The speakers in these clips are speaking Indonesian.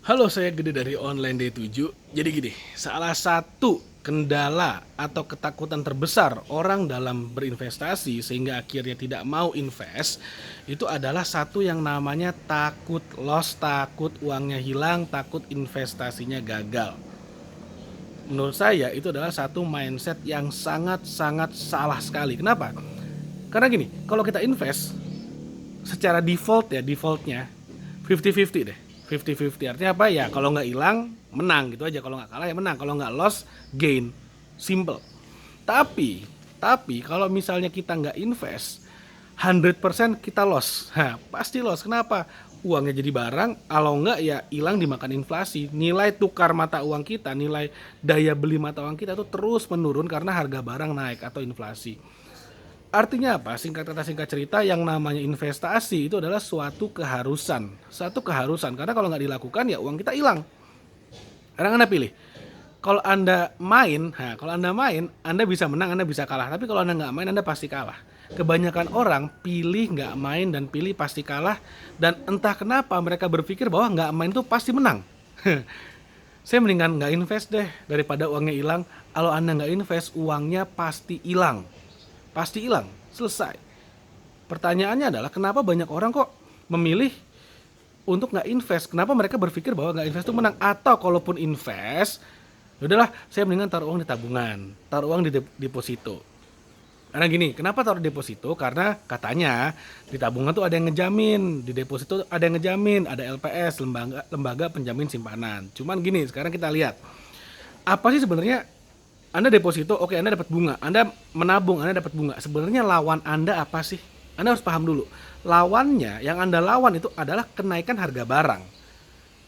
Halo, saya Gede dari Online Day 7. Jadi gini, salah satu kendala atau ketakutan terbesar orang dalam berinvestasi sehingga akhirnya tidak mau invest itu adalah satu yang namanya takut loss, takut uangnya hilang, takut investasinya gagal. Menurut saya itu adalah satu mindset yang sangat-sangat salah sekali. Kenapa? Karena gini, kalau kita invest secara defaultnya 50-50 deh. 50-50 artinya apa ya, kalau nggak hilang menang gitu aja, kalau nggak kalah ya menang, kalau nggak loss gain, simple. Tapi kalau misalnya kita nggak invest 100% kita loss, pasti loss. Kenapa? Uangnya jadi barang, kalau nggak ya hilang dimakan inflasi. Nilai tukar mata uang kita, nilai daya beli mata uang kita tuh terus menurun karena harga barang naik atau inflasi. Artinya apa? Singkat kata singkat cerita, yang namanya investasi itu adalah suatu keharusan. Suatu keharusan, karena kalau nggak dilakukan ya uang kita hilang. Sekarang Anda pilih. Kalau Anda main, Anda bisa menang, Anda bisa kalah. Tapi kalau Anda nggak main, Anda pasti kalah. Kebanyakan orang pilih nggak main dan pilih pasti kalah. Dan entah kenapa mereka berpikir bahwa nggak main itu pasti menang. Saya mendingan nggak invest deh daripada uangnya hilang. Kalau Anda nggak invest, uangnya pasti hilang. Pasti hilang, selesai. Pertanyaannya adalah kenapa banyak orang kok memilih untuk nggak invest? Kenapa mereka berpikir bahwa nggak invest itu menang? Atau kalaupun invest, ya udahlah, saya mendingan taruh uang di tabungan, taruh uang di deposito. Karena gini, kenapa taruh deposito? Karena katanya di tabungan tuh ada yang ngejamin, di deposito ada yang ngejamin, ada LPS, lembaga penjamin simpanan. Cuman gini, sekarang kita lihat apa sih sebenarnya. Anda deposito, oke, Anda dapat bunga. Anda menabung, Anda dapat bunga. Sebenarnya lawan Anda apa sih? Anda harus paham dulu. Lawannya, yang Anda lawan itu adalah kenaikan harga barang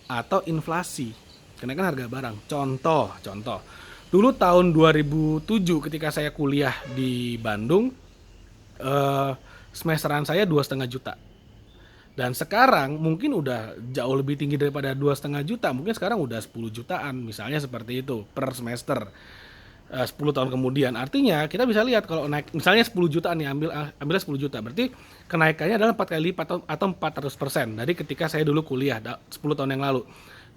atau inflasi. Kenaikan harga barang. Contoh. Dulu tahun 2007 ketika saya kuliah di Bandung, eh, semesteran saya 2,5 juta. Dan sekarang mungkin udah jauh lebih tinggi daripada 2,5 juta. Mungkin sekarang udah 10 jutaan, misalnya seperti itu per semester. 10 tahun kemudian. Artinya kita bisa lihat kalau naik misalnya 10 jutaan nih, ambilnya 10 juta. Berarti kenaikannya adalah 4 kali lipat atau 400% dari ketika saya dulu kuliah 10 tahun yang lalu.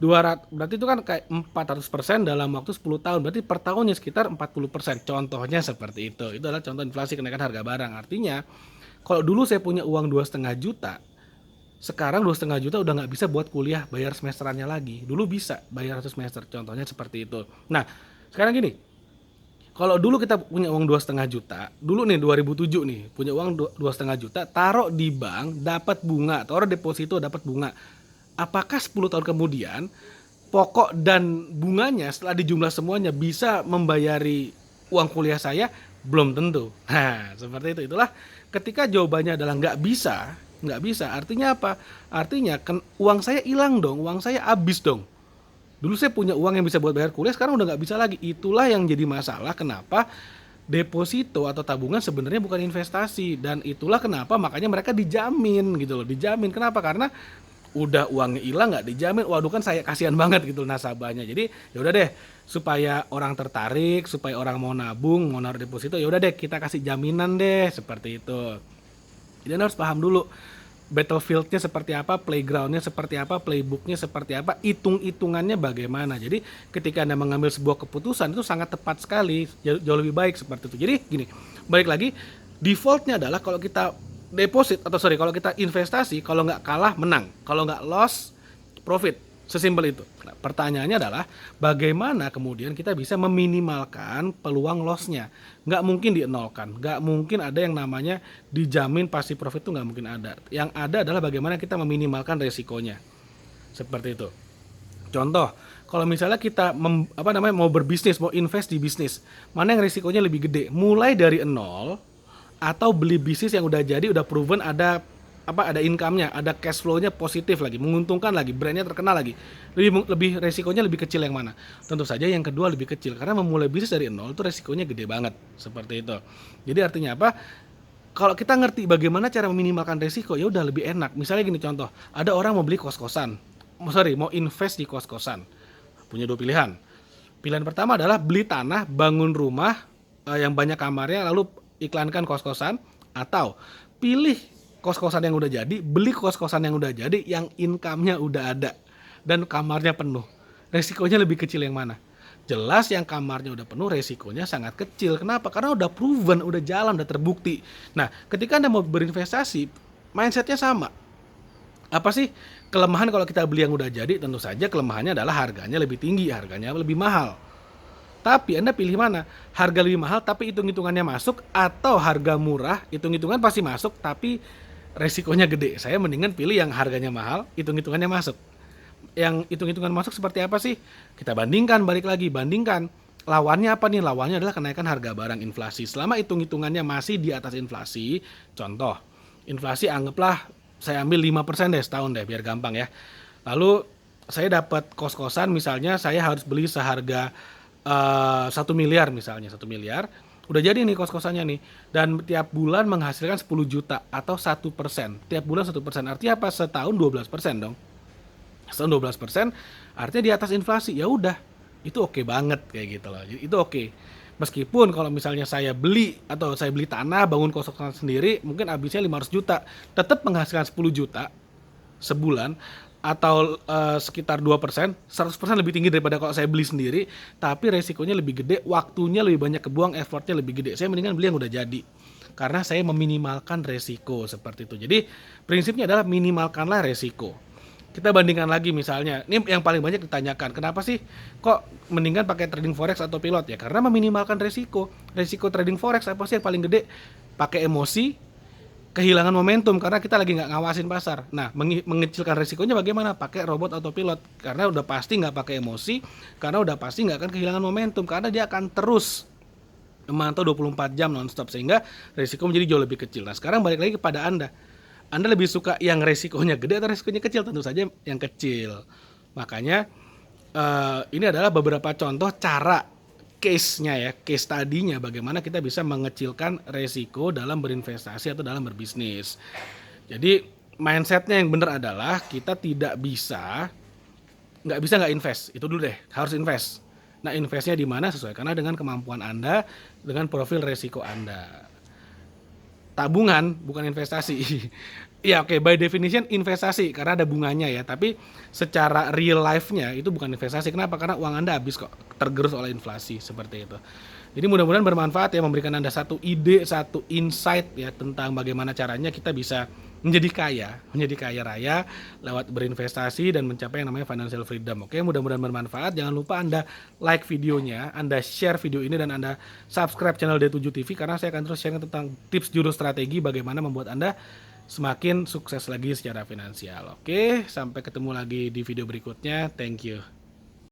200, berarti itu kan kayak 400% dalam waktu 10 tahun. Berarti per tahunnya sekitar 40%. Contohnya seperti itu. Itu adalah contoh inflasi kenaikan harga barang. Artinya kalau dulu saya punya uang 2,5 juta, sekarang 2,5 juta udah nggak bisa buat kuliah bayar semesterannya lagi. Dulu bisa bayar 1 semester. Contohnya seperti itu. Nah, sekarang gini, kalau dulu kita punya uang 2,5 juta, dulu nih 2007 nih, punya uang 2,5 juta, taruh di bank dapat bunga, taruh deposito dapat bunga. Apakah 10 tahun kemudian pokok dan bunganya setelah dijumlah semuanya bisa membayari uang kuliah saya? Belum tentu. Nah, seperti itu. Itulah ketika jawabannya adalah nggak bisa, nggak bisa. Artinya apa? Artinya uang saya hilang dong, uang saya habis dong. Dulu saya punya uang yang bisa buat bayar kuliah, sekarang udah nggak bisa lagi. Itulah yang jadi masalah kenapa deposito atau tabungan sebenarnya bukan investasi. Dan itulah kenapa makanya mereka dijamin gitu loh. Dijamin, kenapa? Karena udah uangnya hilang nggak dijamin. Waduh, kan saya kasihan banget gitu nasabahnya. Jadi ya udah deh, supaya orang tertarik, supaya orang mau nabung, mau naruh deposito, ya udah deh kita kasih jaminan deh seperti itu. Jadi Anda harus paham dulu battlefieldnya seperti apa, playgroundnya seperti apa, playbooknya seperti apa, hitung-hitungannya bagaimana. Jadi ketika Anda mengambil sebuah keputusan itu sangat tepat sekali, jauh lebih baik seperti itu. Jadi gini, balik lagi, defaultnya adalah kalau kita kalau kita investasi, kalau nggak kalah menang, kalau nggak loss profit. Sesimpel itu. Nah, pertanyaannya adalah bagaimana kemudian kita bisa meminimalkan peluang lossnya. Nggak mungkin dienolkan, nggak mungkin ada yang namanya dijamin pasti profit, itu nggak mungkin ada. Yang ada adalah bagaimana kita meminimalkan resikonya. Seperti itu. Contoh, kalau misalnya kita mau berbisnis, mau invest di bisnis, mana yang risikonya lebih gede? Mulai dari nol atau beli bisnis yang udah jadi, udah proven, ada income-nya, ada cash flow-nya positif lagi, menguntungkan lagi, brandnya terkenal lagi. Lebih resikonya lebih kecil yang mana? Tentu saja yang kedua lebih kecil, karena memulai bisnis dari nol itu resikonya gede banget, seperti itu. Jadi artinya apa? Kalau kita ngerti bagaimana cara meminimalkan resiko, ya udah lebih enak. Misalnya gini contoh, ada orang mau beli kos-kosan, mau invest di kos-kosan, punya dua pilihan. Pilihan pertama adalah beli tanah, bangun rumah yang banyak kamarnya, lalu iklankan kos-kosan, atau pilih kos-kosan yang udah jadi, beli kos-kosan yang udah jadi, yang income-nya udah ada. dan kamarnya penuh. Resikonya lebih kecil yang mana? Jelas yang kamarnya udah penuh resikonya sangat kecil. Kenapa? Karena udah proven, udah jalan, udah terbukti. Nah, ketika Anda mau berinvestasi, mindsetnya sama. Apa sih kelemahan kalau kita beli yang udah jadi? Tentu saja kelemahannya adalah harganya lebih tinggi, harganya lebih mahal. Tapi Anda pilih mana? Harga lebih mahal tapi hitung-hitungannya masuk, atau harga murah, hitung-hitungan pasti masuk tapi resikonya gede. Saya mendingan pilih yang harganya mahal, hitung-hitungannya masuk. Yang hitung-hitungan masuk seperti apa sih? Kita bandingkan, balik lagi, bandingkan. Lawannya apa nih? Lawannya adalah kenaikan harga barang, inflasi. Selama hitung-hitungannya masih di atas inflasi, contoh, inflasi anggaplah saya ambil 5% deh setahun deh, biar gampang ya. Lalu saya dapat kos-kosan, misalnya saya harus beli seharga 1 miliar misalnya, 1 miliar. Udah jadi nih kos-kosannya nih, dan tiap bulan menghasilkan 10 juta atau 1%. Tiap bulan 1%, artinya apa? Setahun 12% dong. Setahun 12%, artinya di atas inflasi. Ya udah, itu oke banget kayak gitu loh. Jadi itu oke. Meskipun kalau misalnya saya beli atau saya beli tanah, bangun kos-kosan sendiri, mungkin habisnya 500 juta, tetap menghasilkan 10 juta sebulan, atau sekitar 2%, 100% lebih tinggi daripada kalau saya beli sendiri, tapi resikonya lebih gede, waktunya lebih banyak kebuang, effortnya lebih gede. Saya mendingan beli yang udah jadi. Karena saya meminimalkan resiko seperti itu. Jadi prinsipnya adalah minimalkanlah resiko. Kita bandingkan lagi misalnya, ini yang paling banyak ditanyakan, kenapa sih kok mendingan pakai trading forex atau pilot? Ya karena meminimalkan resiko. Resiko trading forex apa sih yang paling gede? Pakai emosi, kehilangan momentum karena kita lagi nggak ngawasin pasar. Nah, mengecilkan resikonya bagaimana? Pakai robot atau pilot, karena udah pasti nggak pakai emosi, karena udah pasti nggak akan kehilangan momentum, karena dia akan terus memantau 24 jam nonstop, sehingga resiko menjadi jauh lebih kecil. Nah, sekarang balik lagi kepada Anda. Anda lebih suka yang resikonya gede atau resikonya kecil? Tentu saja yang kecil. Makanya ini adalah beberapa contoh cara case-nya ya, case tadinya bagaimana kita bisa mengecilkan resiko dalam berinvestasi atau dalam berbisnis. Jadi mindsetnya yang benar adalah kita nggak invest, itu dulu deh, harus invest. Nah, investnya di mana? Sesuaikanlah dengan kemampuan Anda, dengan profil resiko Anda. Tabungan bukan investasi. Ya oke, by definition investasi karena ada bunganya ya, tapi secara real life-nya itu bukan investasi. Kenapa? Karena uang Anda habis kok, tergerus oleh inflasi seperti itu. Jadi mudah-mudahan bermanfaat ya, memberikan Anda satu ide, satu insight ya tentang bagaimana caranya kita bisa menjadi kaya raya lewat berinvestasi dan mencapai yang namanya financial freedom. Oke, mudah-mudahan bermanfaat. Jangan lupa Anda like videonya, Anda share video ini, dan Anda subscribe channel D7 TV karena saya akan terus share tentang tips juru strategi bagaimana membuat Anda semakin sukses lagi secara finansial. Oke, sampai ketemu lagi di video berikutnya. Thank you.